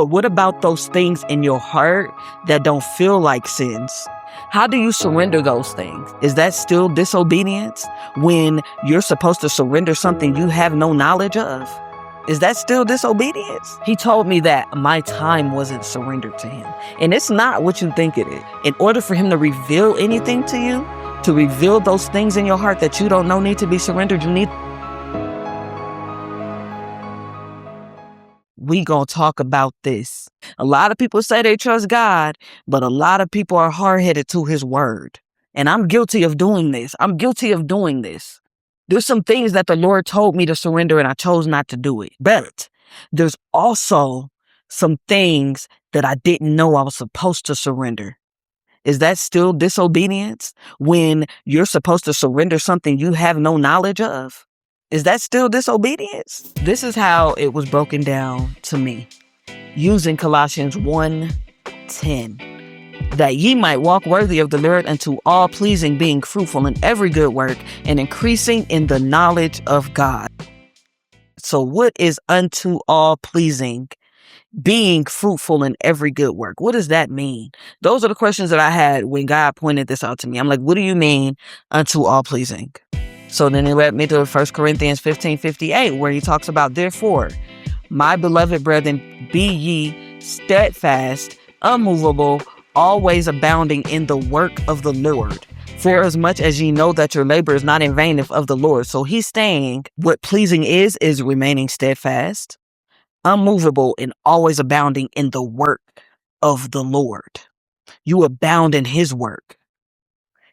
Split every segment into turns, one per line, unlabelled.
But what about those things in your heart that don't feel like sins? How do you surrender those things? Is that still disobedience when you're supposed to surrender something you have no knowledge of? Is that still disobedience? He told me that my time wasn't surrendered to him. And it's not what you think it is. In order for him to reveal anything to you, to reveal those things in your heart that you don't know need to be surrendered, we gonna talk about this. A lot of people say they trust God, but a lot of people are hard-headed to his word. And I'm guilty of doing this. There's some things that the Lord told me to surrender and I chose not to do it. But there's also some things that I didn't know I was supposed to surrender. Is that still disobedience when you're supposed to surrender something you have no knowledge of? Is that still disobedience? This is how it was broken down to me, using Colossians 1:10. That ye might walk worthy of the Lord unto all pleasing, being fruitful in every good work and increasing in the knowledge of God. So what is unto all pleasing? Being fruitful in every good work. What does that mean? Those are the questions that I had when God pointed this out to me. I'm like, what do you mean unto all pleasing? So then he led me to 1 Corinthians 15:58, where he talks about, therefore, my beloved brethren, be ye steadfast, unmovable, always abounding in the work of the Lord. For as much as ye know that your labor is not in vain of the Lord. So he's saying what pleasing is remaining steadfast, unmovable, and always abounding in the work of the Lord. You abound in his work.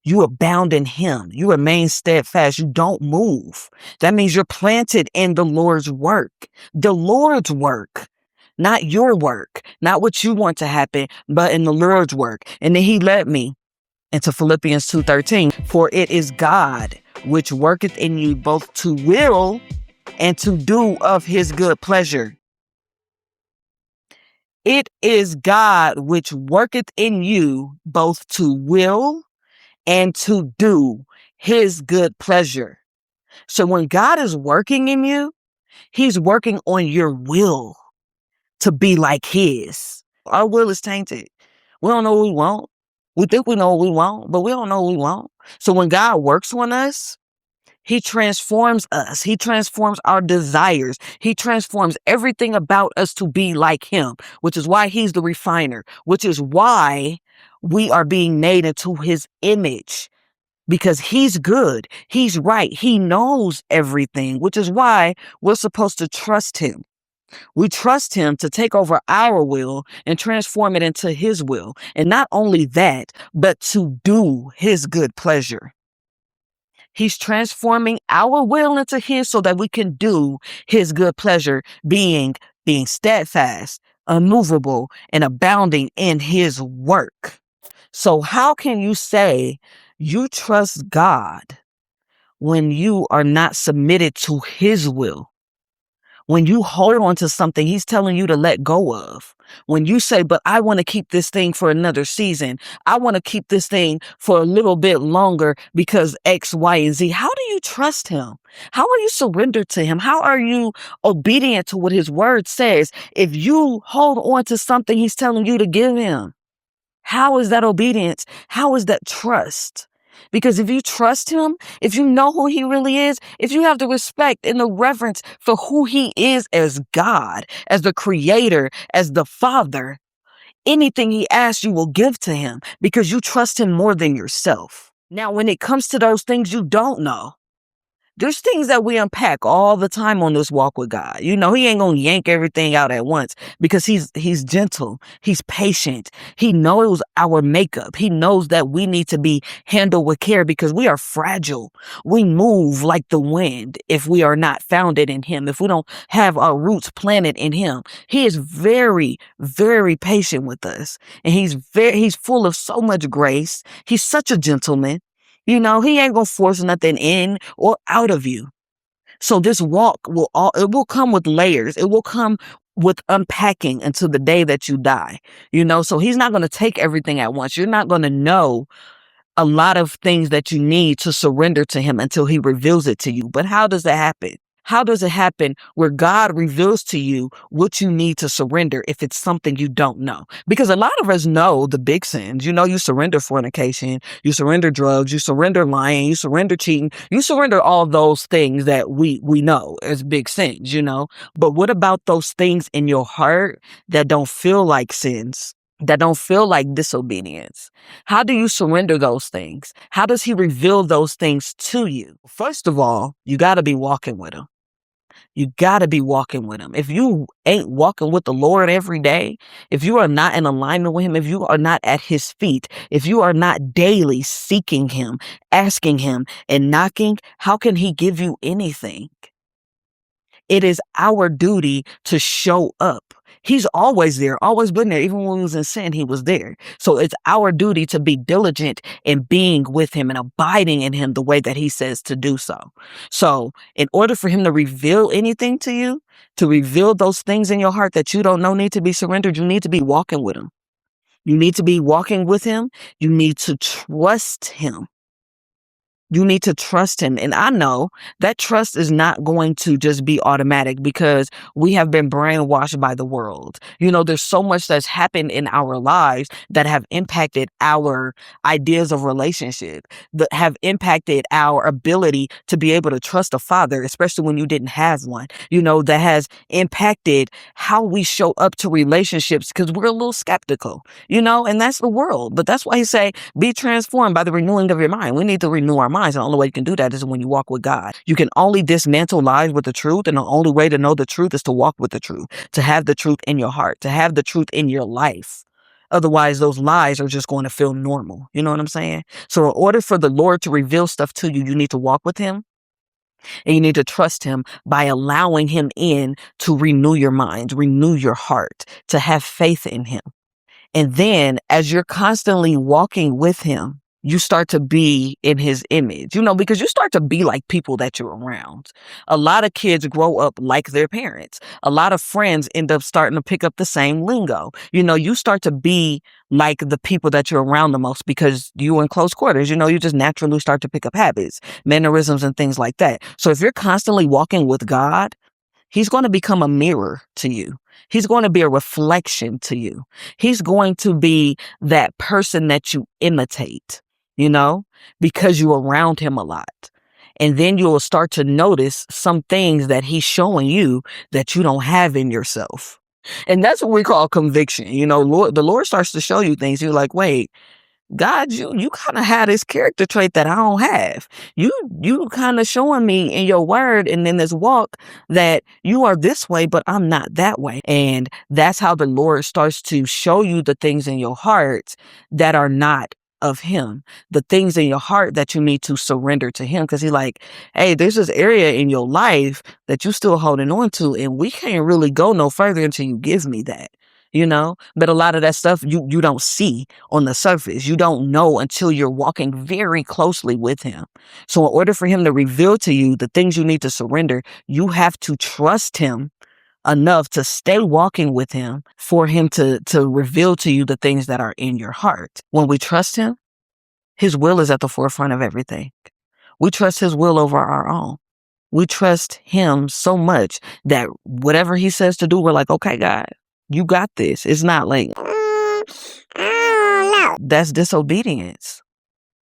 You abound in him. You remain steadfast. You don't move. That means you're planted in the Lord's work. The Lord's work. Not your work. Not what you want to happen, but in the Lord's work. And then he led me into Philippians 2:13. For it is God which worketh in you both to will and to do of his good pleasure. It is God which worketh in you both to will and to do his good pleasure. So when God is working in you, he's working on your will to be like his. Our will is tainted. We don't know what we want. We think we know what we want, but we don't know what we want. So when God works on us, he transforms us. He transforms our desires. He transforms everything about us to be like him, which is why he's the refiner, which is why we are being made into his image, because he's good. He's right. He knows everything, which is why we're supposed to trust him. We trust him to take over our will and transform it into his will. And not only that, but to do his good pleasure. He's transforming our will into his so that we can do his good pleasure, being steadfast, unmovable, and abounding in his work. So how can you say you trust God when you are not submitted to his will? When you hold on to something he's telling you to let go of. When you say, but I want to keep this thing for another season. I want to keep this thing for a little bit longer because X, Y, and Z. How do you trust him? How are you surrendered to him? How are you obedient to what his word says if you hold on to something he's telling you to give him? How is that obedience? How is that trust? Because if you trust him, if you know who he really is, if you have the respect and the reverence for who he is as God, as the creator, as the father, anything he asks you will give to him because you trust him more than yourself. Now, when it comes to those things you don't know, there's things that we unpack all the time on this walk with God. You know, he ain't going to yank everything out at once because he's gentle. He's patient. He knows our makeup. He knows that we need to be handled with care because we are fragile. We move like the wind if we are not founded in him, if we don't have our roots planted in him. He is very, very patient with us. And he's full of so much grace. He's such a gentleman. You know, he ain't gonna force nothing in or out of you. So this walk will come with layers. It will come with unpacking until the day that you die. You know, so he's not going to take everything at once. You're not going to know a lot of things that you need to surrender to him until he reveals it to you. But how does that happen? How does it happen where God reveals to you what you need to surrender if it's something you don't know? Because a lot of us know the big sins. You surrender fornication, you surrender drugs, you surrender lying, you surrender cheating, you surrender all those things that we know as big sins. But what about those things in your heart that don't feel like sins? That don't feel like disobedience? How do you surrender those things? How does he reveal those things to you? First of all, you got to be walking with him. You got to be walking with him. If you ain't walking with the Lord every day, if you are not in alignment with him, if you are not at his feet, if you are not daily seeking him, asking him, and knocking, how can he give you anything? It is our duty to show up. He's always there, always been there. Even when we was in sin, he was there. So it's our duty to be diligent in being with him and abiding in him the way that he says to do so. So in order for him to reveal anything to you, to reveal those things in your heart that you don't know need to be surrendered, you need to be walking with him. You need to be walking with him. You need to trust him. You need to trust him. And I know that trust is not going to just be automatic because we have been brainwashed by the world. There's so much that's happened in our lives that have impacted our ideas of relationship, that have impacted our ability to be able to trust a father, especially when you didn't have one, that has impacted how we show up to relationships because we're a little skeptical, and that's the world. But that's why he say, be transformed by the renewing of your mind. We need to renew our minds. The only way you can do that is when you walk with God. You can only dismantle lies with the truth. And the only way to know the truth is to walk with the truth, to have the truth in your heart, to have the truth in your life. Otherwise, those lies are just going to feel normal. You know what I'm saying? So in order for the Lord to reveal stuff to you, you need to walk with him. And you need to trust him by allowing him in to renew your mind, renew your heart, to have faith in him. And then as you're constantly walking with him, you start to be in his image, because you start to be like people that you're around. A lot of kids grow up like their parents. A lot of friends end up starting to pick up the same lingo. You start to be like the people that you're around the most because you're in close quarters. You just naturally start to pick up habits, mannerisms, and things like that. So if you're constantly walking with God, he's going to become a mirror to you. He's going to be a reflection to you. He's going to be that person that you imitate, because you're around him a lot. And then you will start to notice some things that he's showing you that you don't have in yourself. And that's what we call conviction. The Lord starts to show you things. You're like, wait, God, you kind of had this character trait that I don't have. You kind of showing me in your word and in this walk that you are this way, but I'm not that way. And that's how the Lord starts to show you the things in your heart that are not of him, the things in your heart that you need to surrender to him. Cause he's like, hey, there's this area in your life that you're still holding on to, and we can't really go no further until you give me that. But a lot of that stuff you don't see on the surface. You don't know until you're walking very closely with him. So in order for him to reveal to you the things you need to surrender, you have to trust him enough to stay walking with him for him to reveal to you the things that are in your heart. When we trust him, his will is at the forefront of everything. We trust his will over our own. We trust him so much that whatever he says to do, we're like, okay, God, you got this. It's not like, no. That's disobedience.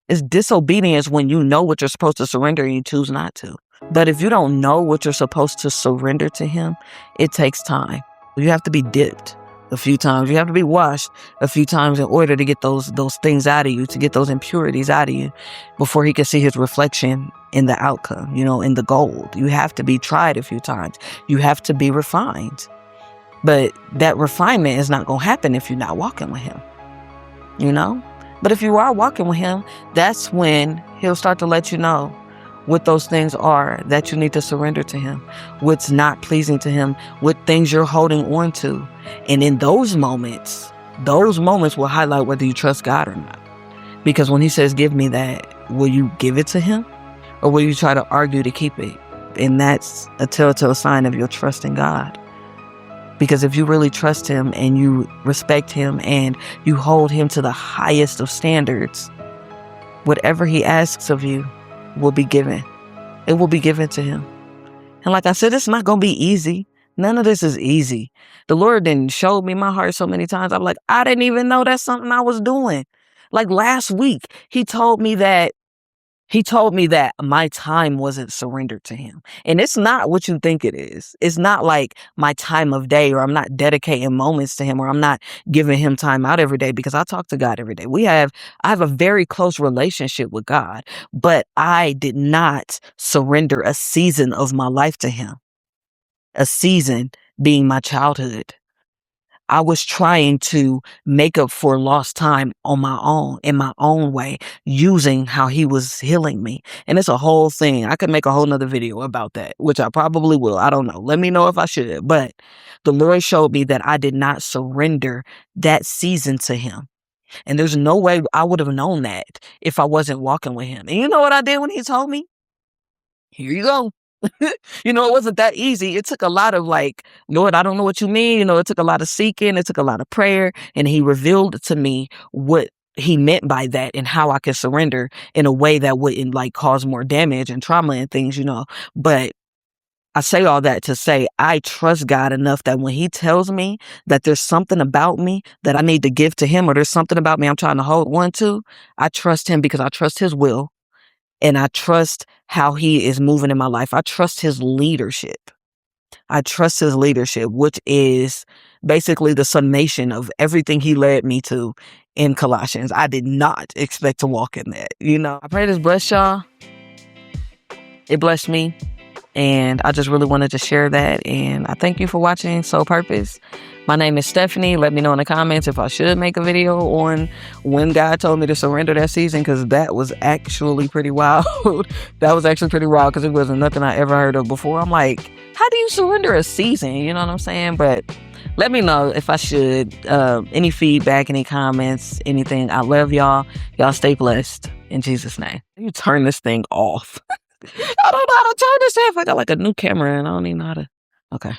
It's disobedience when you know what you're supposed to surrender and you choose not to. But if you don't know what you're supposed to surrender to him, it takes time. You have to be dipped a few times. You have to be washed a few times in order to get those things out of you, to get those impurities out of you before he can see his reflection in the outcome, in the gold. You have to be tried a few times. You have to be refined. But that refinement is not going to happen if you're not walking with him, But if you are walking with him, that's when he'll start to let you know what those things are that you need to surrender to him, what's not pleasing to him, what things you're holding on to. And in those moments will highlight whether you trust God or not. Because when he says, give me that, will you give it to him? Or will you try to argue to keep it? And that's a telltale sign of your trust in God. Because if you really trust him and you respect him and you hold him to the highest of standards, whatever he asks of you will be given. It will be given to him. And like I said, it's not going to be easy. None of this is easy. The Lord didn't show me my heart so many times. I'm like, I didn't even know that's something I was doing. Like last week, he told me that my time wasn't surrendered to him. And it's not what you think it is. It's not like my time of day, or I'm not dedicating moments to him, or I'm not giving him time out every day, because I talk to God every day. I have a very close relationship with God, but I did not surrender a season of my life to him, a season being my childhood. I was trying to make up for lost time on my own, in my own way, using how he was healing me. And it's a whole thing. I could make a whole nother video about that, which I probably will. I don't know. Let me know if I should. But the Lord showed me that I did not surrender that season to him. And there's no way I would have known that if I wasn't walking with him. And you know what I did when he told me? Here you go. It wasn't that easy. It took a lot of like, Lord, I don't know what you mean. It took a lot of seeking. It took a lot of prayer. And he revealed to me what he meant by that and how I could surrender in a way that wouldn't like cause more damage and trauma and things. But I say all that to say I trust God enough that when he tells me that there's something about me that I need to give to him, or there's something about me I'm trying to hold on to, I trust him because I trust his will. And I trust how he is moving in my life. I trust his leadership. Which is basically the summation of everything he led me to in Colossians. I did not expect to walk in that. I pray this bless y'all. It blessed me. And I just really wanted to share that. And I thank you for watching Soul Purpose. My name is Stephanie. Let me know in the comments if I should make a video on when God told me to surrender that season, because that was actually pretty wild. That was actually pretty wild because it wasn't nothing I ever heard of before. I'm like, how do you surrender a season? You know what I'm saying? But let me know if I should. Any feedback, any comments, anything. I love y'all. Y'all stay blessed. In Jesus' name. You turn this thing off. I don't know how to turn this off. I got like a new camera and I don't even know how to. Okay.